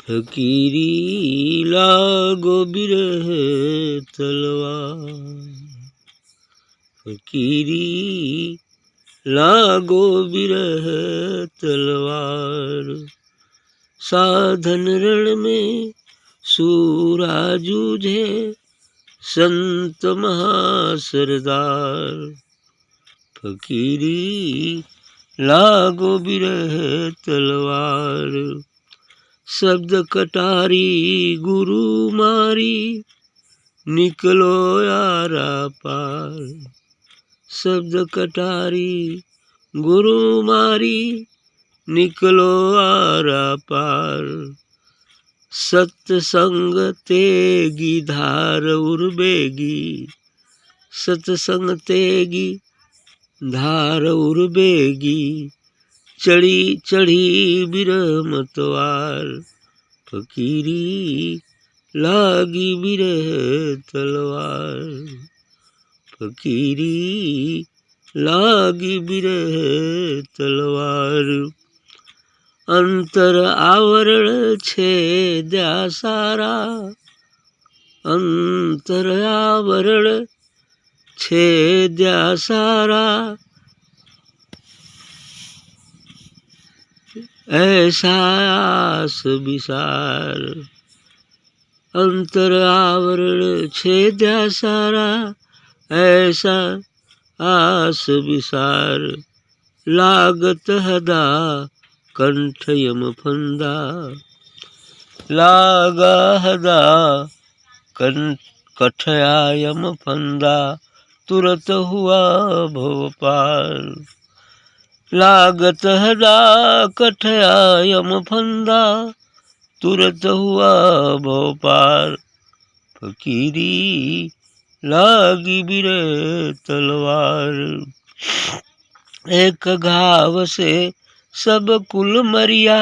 फकीरी लागो बिरह तलवार, फकीरी लागो बिरह तलवार। साधन रण में सूरा जूझे संत महासरदार, फकीरी लागो बिरह तलवार। शब्द कटारी गुरु मारी निकलो यारा पार, शब्द कटारी गुरु मारी निकलो यारा पार। सत्संग तेगी धार उर्बेगी, सत्संग तेगी धार उर्बेगी। चढ़ी चढ़ी बिरह मतवार, फकीरी लागी बिरह तलवार, फकीरी लागी बिरह तलवार। अंतर आवरण छेद्या सारा, अंतर आवरण छेद्या सारा। ऐसा आस विसार, अंतर आवरण छेद्या सारा। ऐसा आस विसार, लागत हदा कंठ यम फंदा, लागा हदा कठया यम फंदा। तुरत हुआ भोपाल, लागत हदा कठया यम फंदा। तुरत हुआ भोपाल, फकीरी लागी बिरह तलवार। एक घाव से सब कुल मरिया,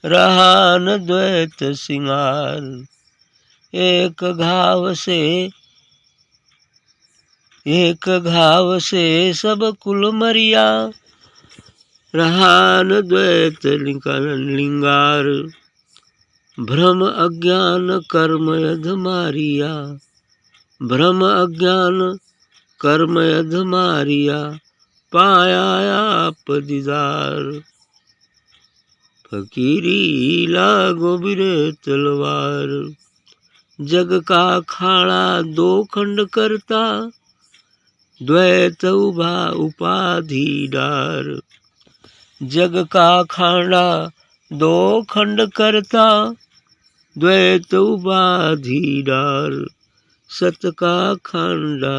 रहा न द्वैत सिंगार। एक घाव से सब कुल मरिया, रहा न द्वैत लिंगार। भ्रम अज्ञान कर्म यध मारिया, भ्रम अज्ञान कर्म यध मारिया। पाया आप दीदार, फकीरी लागो बिरह तलवार। जग का खाड़ा दो खंड करता, द्वैत उभा उपाधि डार। जग का खाड़ा दो खंड करता, द्वैत उपाधि डार। सत का खांडा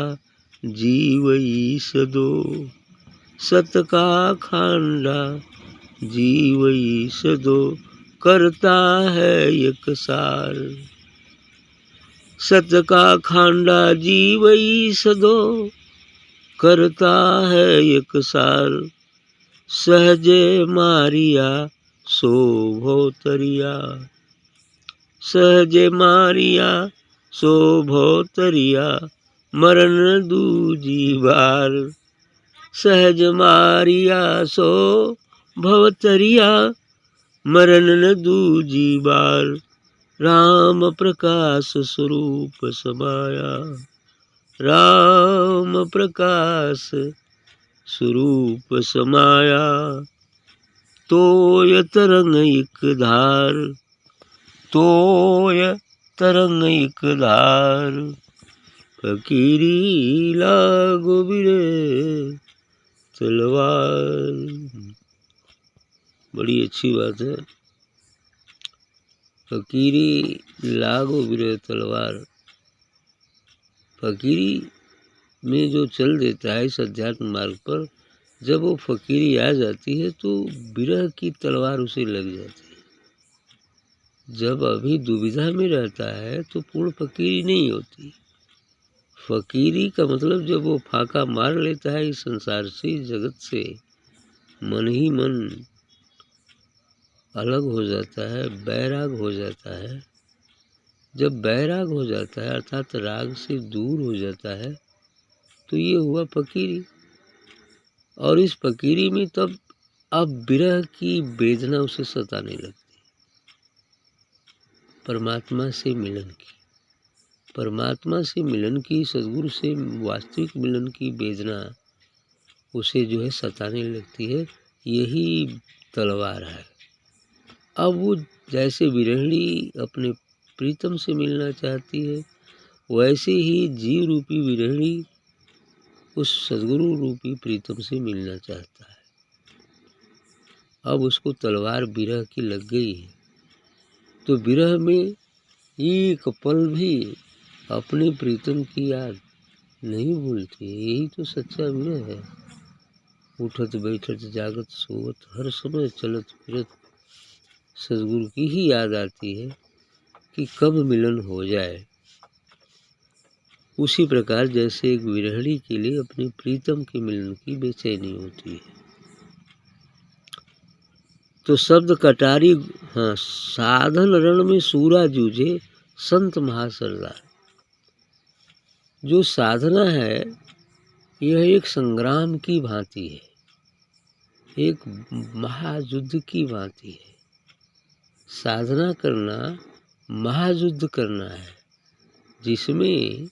जीव ईश दो, सत का खांडा जीव ईश दो। करता है एक सार, सत का खांडा जीव ईश दो। करता है एक सार। सहजे मारिया सो भोतरिया, सहजे मारिया सो भोतरिया। मरण दूजी बार, सहज मारिया सो भवतरिया। मरण न दूजी बार। राम प्रकाश स्वरूप समाया, राम प्रकाश स्वरूप समाया। तोय तरंग एक धार, तोय तरंग एक धार। फकीरी लागो बिरह तलवार। बड़ी अच्छी बात है, फकीरी लागो बिरह तलवार। फकीरी में जो चल देता है इस अध्यात्म मार्ग पर, जब वो फकीरी आ जाती है तो बिरह की तलवार उसे लग जाती है। जब अभी दुविधा में रहता है तो पूर्ण फकीरी नहीं होती। फकीरी का मतलब जब वो फाका मार लेता है इस संसार से, जगत से, मन ही मन अलग हो जाता है, बैराग हो जाता है। जब बैराग हो जाता है अर्थात राग से दूर हो जाता है, तो ये हुआ फकीरी। और इस फकीरी में तब अब विरह की वेदना उसे सताने लगती। परमात्मा से मिलन की, परमात्मा से मिलन की, सद्गुरु से वास्तविक मिलन की वेदना उसे जो है सताने लगती है। यही तलवार है। अब वो जैसे विरहिणी अपने प्रीतम से मिलना चाहती है, वैसे ही जीव रूपी विरहिणी उस सद्गुरु रूपी प्रीतम से मिलना चाहता है। अब उसको तलवार विरह की लग गई है, तो विरह में एक पल भी अपने प्रीतम की याद नहीं भूलती। यही तो सच्चा विरह है। उठत बैठत जागत सोवत हर समय चलत फिरत सद्गुरु की ही याद आती है कि कब मिलन हो जाए। उसी प्रकार जैसे एक विरहिणी के लिए अपने प्रीतम के मिलन की बेचैनी होती है। तो शब्द कटारी, हाँ, साधन रण में सूरा जूझे संत महासरदार। जो साधना है यह एक संग्राम की भांति है, एक महायुद्ध की भांति है। साधना करना महायुद्ध करना है, जिसमें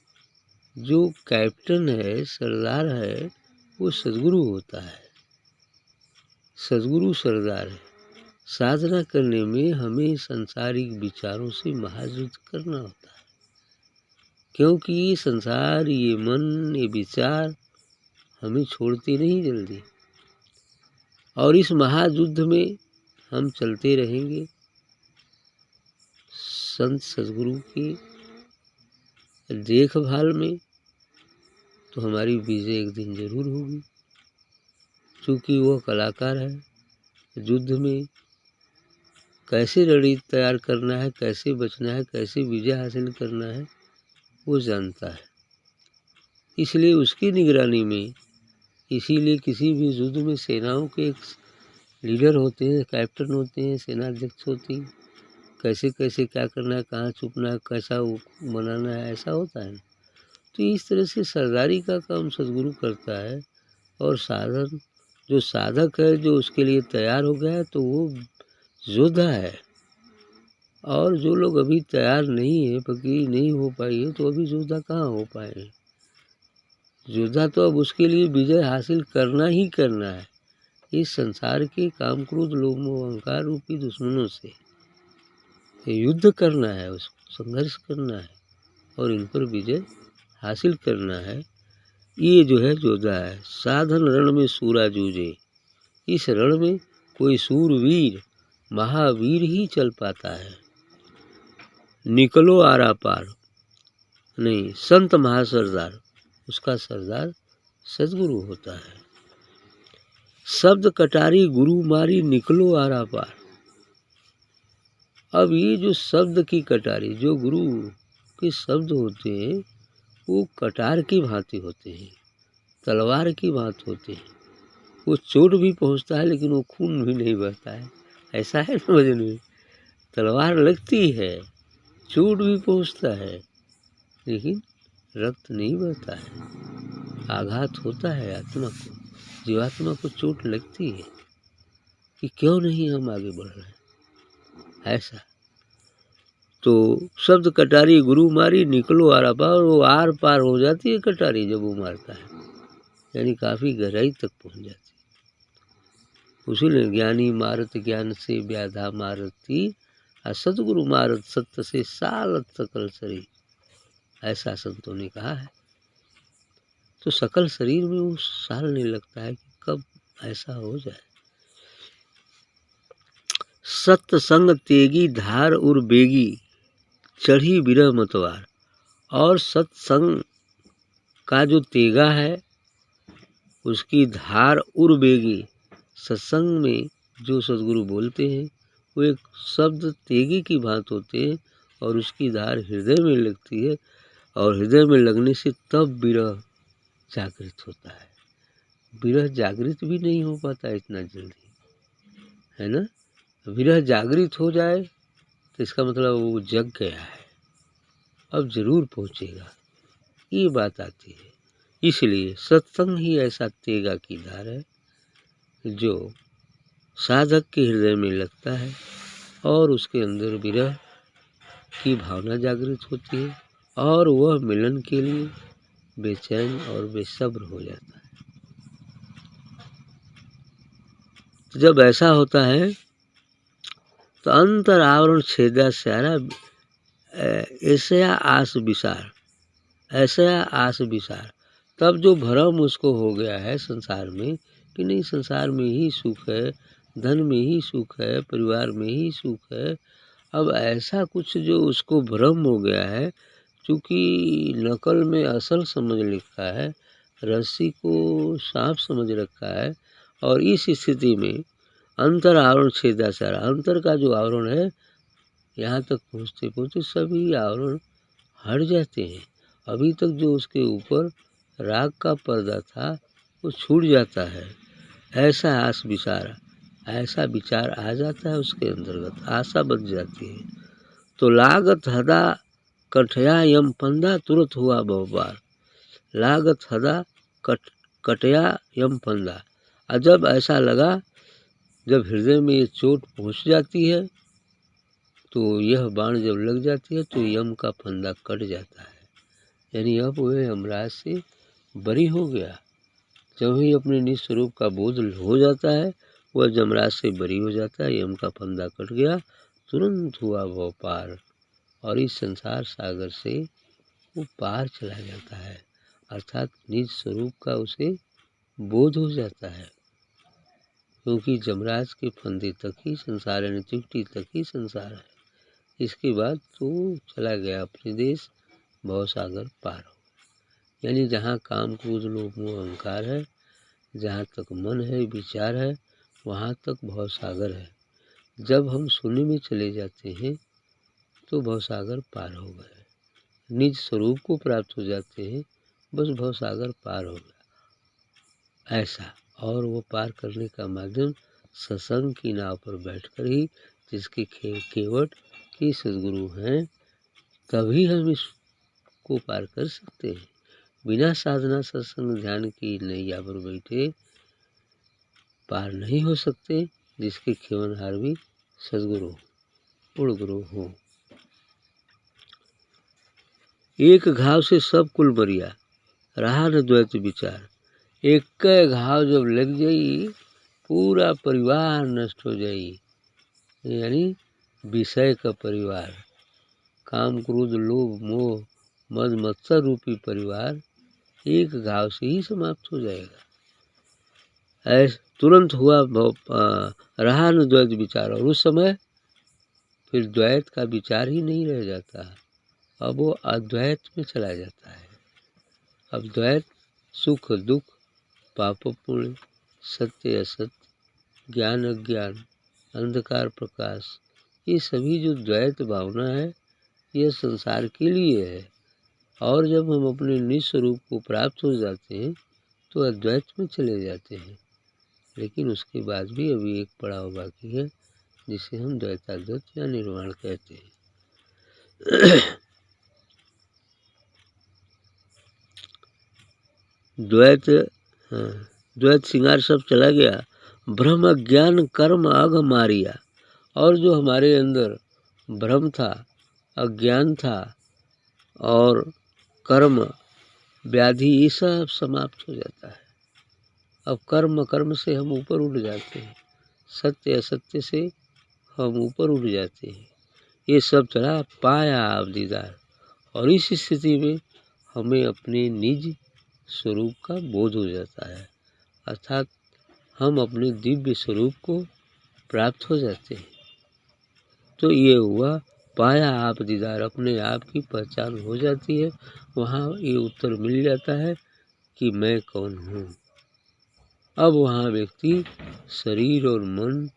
जो कैप्टन है, सरदार है, वो सद्गुरु होता है। सद्गुरु सरदार है। साधना करने में हमें सांसारिक विचारों से महायुद्ध करना होता है, क्योंकि ये संसार, ये मन, ये विचार हमें छोड़ते नहीं जल्दी। और इस महायुद्ध में हम चलते रहेंगे संत सद्गुरु की देखभाल में, तो हमारी विजय एक दिन जरूर होगी। क्योंकि वह कलाकार है, युद्ध में कैसे रणनीति तैयार करना है, कैसे बचना है, कैसे विजय हासिल करना है, वो जानता है। इसलिए उसकी निगरानी में, इसीलिए किसी भी युद्ध में सेनाओं के एक लीडर होते हैं, कैप्टन होते हैं, सेनाध्यक्ष होती हैं। कैसे कैसे क्या करना है, कहाँ छुपना है, कैसा बनाना है, ऐसा होता है ना। तो इस तरह से सरदारी का काम सद्गुरु करता है। और साधन, जो साधक है, जो उसके लिए तैयार हो गया है, तो वो योद्धा है। और जो लोग अभी तैयार नहीं है, फकीरी नहीं हो पाई है, तो अभी योद्धा कहाँ हो पाए। योद्धा तो अब उसके लिए विजय हासिल करना ही करना है, इस संसार के काम क्रोध लोभ मोह अहंकार रूपी दुश्मनों से युद्ध करना है, उसको संघर्ष करना है और इन पर विजय हासिल करना है। ये जो है योद्धा है। साधन रण में सूरा जूझे, इस रण में कोई सूरवीर महावीर ही चल पाता है। निकलो आरा पार नहीं, संत महासरदार, उसका सरदार सद्गुरु होता है। शब्द कटारी गुरु मारी निकलो आरा पार। अब ये जो शब्द की कटारी, जो गुरु के शब्द होते हैं, वो कटार की भांति होते हैं, तलवार की भांति होते हैं। वो चोट भी पहुंचता है, लेकिन वो खून भी नहीं बहता है। ऐसा है ना भजन में, तलवार लगती है, चोट भी पहुंचता है, लेकिन रक्त नहीं बहता है। आघात होता है आत्मा को, जीवात्मा को चोट लगती है कि क्यों नहीं हम आगे बढ़ रहे हैं, ऐसा। तो शब्द कटारी गुरु मारी निकलो आरा पार, वो आर पार हो जाती है कटारी जब वो मारता है, यानी काफ़ी गहराई तक पहुंच जाती है। उसीलिए ज्ञानी मारत ज्ञान से व्याधा मारती, और सतगुरु मारत सत्य से सालत सकल शरीर, ऐसा संतों ने कहा है। तो सकल शरीर में वो सालने लगता है कि कब ऐसा हो जाए। सत्संग तेगी धार उर बेगी, चढ़ी विरह मतवार। और सत्संग का जो तेगा है, उसकी धार उर बेगी, सत्संग में जो सद्गुरु बोलते हैं वो एक शब्द तेगी की भांति होते हैं, और उसकी धार हृदय में लगती है, और हृदय में लगने से तब विरह जागृत होता है। विरह जागृत भी नहीं हो पाता इतना जल्दी, है ना। विरह जागृत हो जाए तो इसका मतलब वो जग गया है, अब जरूर पहुंचेगा, ये बात आती है। इसलिए सत्संग ही ऐसा तेगा की धार है जो साधक के हृदय में लगता है, और उसके अंदर विरह की भावना जागृत होती है और वह मिलन के लिए बेचैन और बेसब्र हो जाता है। तो जब ऐसा होता है तो अंतर आवरण छेदा स्यारा ऐसा आस विसार, ऐसा आस विसार। तब जो भ्रम उसको हो गया है संसार में कि नहीं संसार में ही सुख है, धन में ही सुख है, परिवार में ही सुख है, अब ऐसा कुछ जो उसको भ्रम हो गया है, चूँकि नकल में असल समझ लिखा है, रस्सी को सांप समझ रखा है, और इस स्थिति में अंतर आवरण छेदा सारा, अंतर का जो आवरण है यहाँ तक पहुँचते पहुँचते सभी आवरण हट जाते हैं। अभी तक जो उसके ऊपर राग का पर्दा था वो छूट जाता है। ऐसा आस विचार, ऐसा विचार आ जाता है उसके अंतर्गत, आशा बन जाती है। तो लागत हदा कठया यम फंदा तुरंत हुआ बहुबार, लागत हदा कटया यम फंदा। और जब ऐसा लगा, जब हृदय में ये चोट पहुँच जाती है तो यह बाण जब लग जाती है तो यम का फंदा कट जाता है, यानी अब वह यमराज से बरी हो गया। जब ही अपने निज स्वरूप का बोध हो जाता है वह यमराज से बरी हो जाता है, यम का फंदा कट गया, तुरंत हुआ वह पार, और इस संसार सागर से वो पार चला जाता है, अर्थात निज स्वरूप का उसे बोध हो जाता है। क्योंकि यमराज के फंदे तक ही संसार है, चिट्ठी तक ही संसार है। इसके बाद तो चला गया अपने देश, भवसागर पार हो। यानी जहाँ काम क्रोध लोभ मोह अहंकार है, जहाँ तक मन है विचार है, वहाँ तक भवसागर है। जब हम शून्य में चले जाते हैं तो भवसागर पार हो गए, निज स्वरूप को प्राप्त हो जाते हैं, बस भवसागर पार हो गया ऐसा। और वो पार करने का माध्यम सत्संग की नाव पर बैठकर ही, जिसके केवट की सद्गुरु हैं, तभी हम इसको पार कर सकते हैं। बिना साधना सत्संग ध्यान की नैया पर बैठे पार नहीं हो सकते, जिसके खेवनहार भी सद्गुरु पूर्ण गुरु हो। एक घाव से सब कुल मरिया, रहा न द्वैत विचार। एक घाव जब लग जाई पूरा परिवार नष्ट हो जाई, यानी विषय का परिवार, काम क्रोध लोभ मोह मद मत्सर रूपी परिवार एक घाव से ही समाप्त हो जाएगा। ऐसा तुरंत हुआ रहा न द्वैत विचार, और उस समय फिर द्वैत का विचार ही नहीं रह जाता, अब वो अद्वैत में चला जाता है। अब द्वैत सुख दुख, पाप पुण्य, सत्य असत्य, ज्ञान अज्ञान, अंधकार प्रकाश, ये सभी जो द्वैत भावना है यह संसार के लिए है। और जब हम अपने निज स्वरूप को प्राप्त हो जाते हैं तो अद्वैत में चले जाते हैं। लेकिन उसके बाद भी अभी एक पड़ाव बाकी है, जिसे हम द्वैताद्वैत या निर्वाण कहते हैं। द्वैत श्रृंगार सब चला गया, ब्रह्म ज्ञान कर्म अघ मारिया। और जो हमारे अंदर भ्रम था, अज्ञान था और कर्म व्याधि, ये सब समाप्त हो जाता है। अब कर्म से हम ऊपर उठ जाते हैं, सत्य असत्य से हम ऊपर उठ जाते हैं। ये सब चला पाया आप दीदार, और इस स्थिति में हमें अपने निज स्वरूप का बोध हो जाता है, अर्थात हम अपने दिव्य स्वरूप को प्राप्त हो जाते हैं। तो ये हुआ पाया आप दीदार, अपने आप की पहचान हो जाती है। वहाँ ये उत्तर मिल जाता है कि मैं कौन हूँ। अब वहाँ व्यक्ति शरीर और मन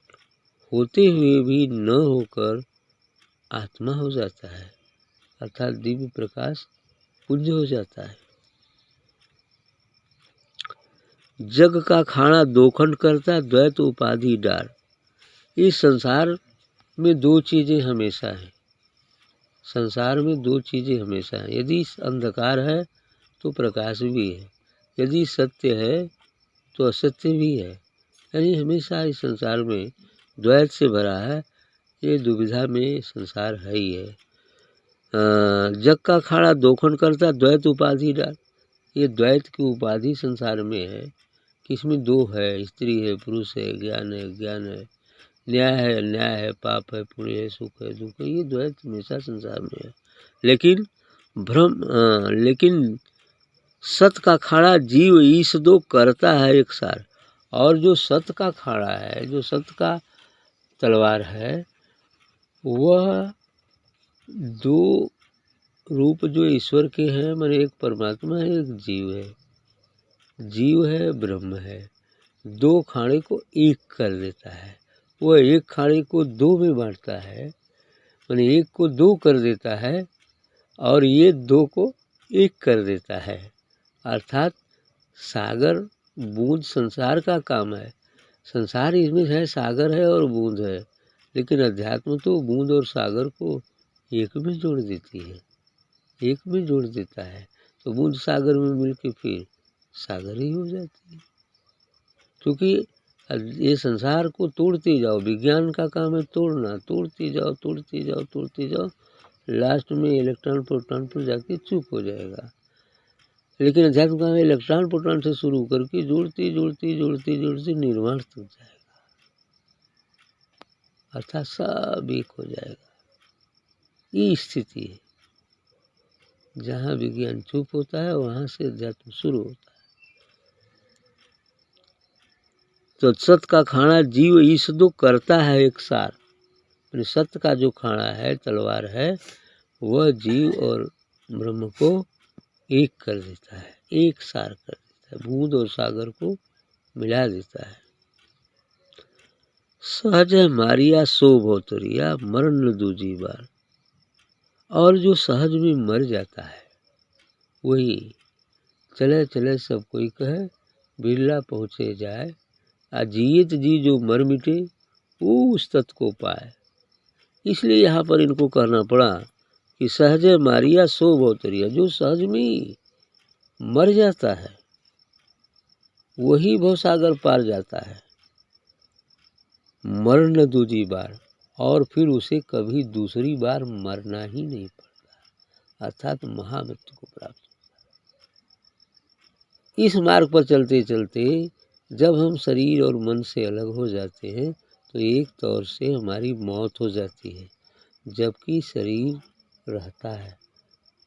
होते हुए भी न होकर आत्मा हो जाता है, अर्थात दिव्य प्रकाश पुंज हो जाता है। जग का खाना दोखंड करता द्वैत उपाधि डार। इस संसार में दो चीज़ें हमेशा हैं, संसार में दो चीज़ें हमेशा हैं। यदि अंधकार है तो प्रकाश भी है, यदि सत्य है तो असत्य भी है। यानी हमेशा इस संसार में द्वैत से भरा है, ये दुविधा में संसार है ही है। जग का खाड़ा दोखंड करता द्वैत उपाधि डाल। ये द्वैत की उपाधि संसार में है कि इसमें दो है, स्त्री है पुरुष है, ज्ञान है ज्ञान है, न्याय है अन्याय है, पाप है पुण्य है, सुख है दुख है। ये द्वैत हमेशा संसार में है। लेकिन लेकिन सत का खाड़ा जीव ईश दो करता है एक सार। और जो सत का खाड़ा है, जो सत का तलवार है, वह दो रूप जो ईश्वर के हैं, माने एक परमात्मा है एक जीव है, जीव है ब्रह्म है, दो खाड़े को एक कर देता है। वह एक खाड़े को दो में बांटता है, माने एक को दो कर देता है और ये दो को एक कर देता है। अर्थात सागर बूंद संसार का काम है। संसार इसमें है, सागर है और बूंद है, लेकिन अध्यात्म तो बूंद और सागर को एक में जोड़ देती है, एक में जोड़ देता है। तो बूंद सागर में मिलके फिर सागर ही हो जाती है। क्योंकि ये संसार को तोड़ते जाओ, विज्ञान का काम है तोड़ना, तोड़ते जाओ तोड़ते जाओ तोड़ते जाओ, लास्ट में इलेक्ट्रॉन प्रोटॉन पर जाके चुप हो जाएगा। लेकिन अध्यात्म का इलेक्ट्रॉन प्रोटॉन से शुरू करके जोड़ते जोड़ते जोड़ते जोड़ते निर्वाण तक जाएगा, अर्थात सब एक हो जाएगा। ये स्थिति है। जहाँ विज्ञान चुप होता है वहाँ से अध्यात्म शुरू होता है। तो सत का खाना जीव ईश दो करता है एक सार। सत्य का जो खाना है, तलवार है, वह जीव और ब्रह्म को एक कर देता है, एक सार कर देता है, बूंद और सागर को मिला देता है। सहज मारिया सो भोतरिया मरण न दूजी बार। और जो सहज में मर जाता है वही चले चले सब कोई कहे, बिरला पहुँचे जाए। जियत जी जो मर मिटे वो उस तत्व को पाए। इसलिए यहाँ पर इनको कहना पड़ा कि सहज मारिया सो भवतरिया। जो सहज में मर जाता है वही भवसागर पार जाता है, मरण दूजी बार, और फिर उसे कभी दूसरी बार मरना ही नहीं पड़ता, अर्थात महामृत्यु को प्राप्त होता है। इस मार्ग पर चलते चलते जब हम शरीर और मन से अलग हो जाते हैं तो एक तौर से हमारी मौत हो जाती है, जबकि शरीर रहता है,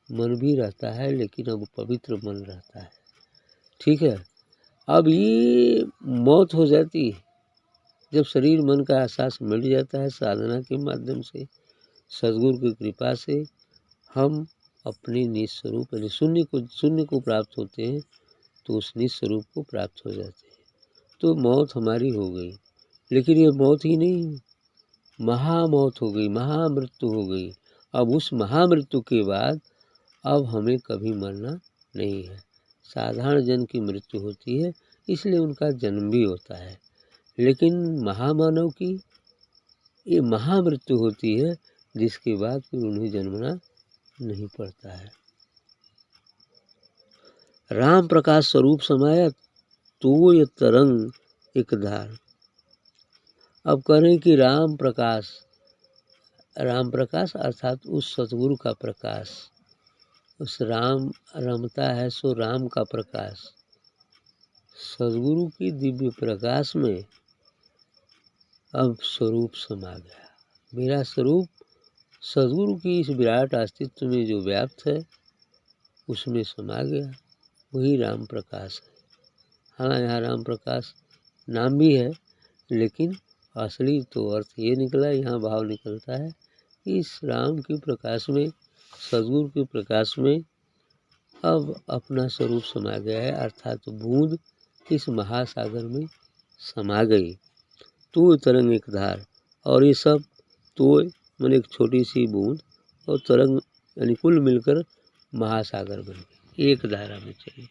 मन भी रहता है, लेकिन अब पवित्र मन रहता है। ठीक है, अब ये मौत हो जाती है जब शरीर मन का एहसास मिट जाता है। साधना के माध्यम से, सद्गुरु की कृपा से हम अपने निज स्वरूप यानी शून्य को प्राप्त होते हैं, तो उस निज स्वरूप को प्राप्त हो जाते हैं। तो मौत हमारी हो गई, लेकिन ये मौत ही नहीं, महामौत हो गई, महामृत्यु हो गई। अब उस महामृत्यु के बाद अब हमें कभी मरना नहीं है। साधारण जन की मृत्यु होती है, इसलिए उनका जन्म भी होता है, लेकिन महामानव की ये महामृत्यु होती है, जिसके बाद फिर उन्हें जन्मना नहीं पड़ता है। राम प्रकाश स्वरूप समाया तो ये तरंग एक धार। अब करें कि राम प्रकाश अर्थात उस सतगुरु का प्रकाश, उस राम रमता है सो राम का प्रकाश, सदगुरु की दिव्य प्रकाश में अब स्वरूप समा गया। मेरा स्वरूप सदगुरु की इस विराट अस्तित्व में जो व्याप्त है उसमें समा गया, वही राम प्रकाश है। हाँ, यहाँ राम प्रकाश नाम भी है, लेकिन असली तो अर्थ ये निकला, यहाँ भाव निकलता है कि इस राम के प्रकाश में, सदगुरु के प्रकाश में अब अपना स्वरूप समा गया है, अर्थात बूंद इस महासागर में समा गई। तो तरंग एक धार, और ये सब तो मैंने एक छोटी सी बूंद और तरंग यानी कुल मिलकर महासागर बन गई, एक धारा में चली।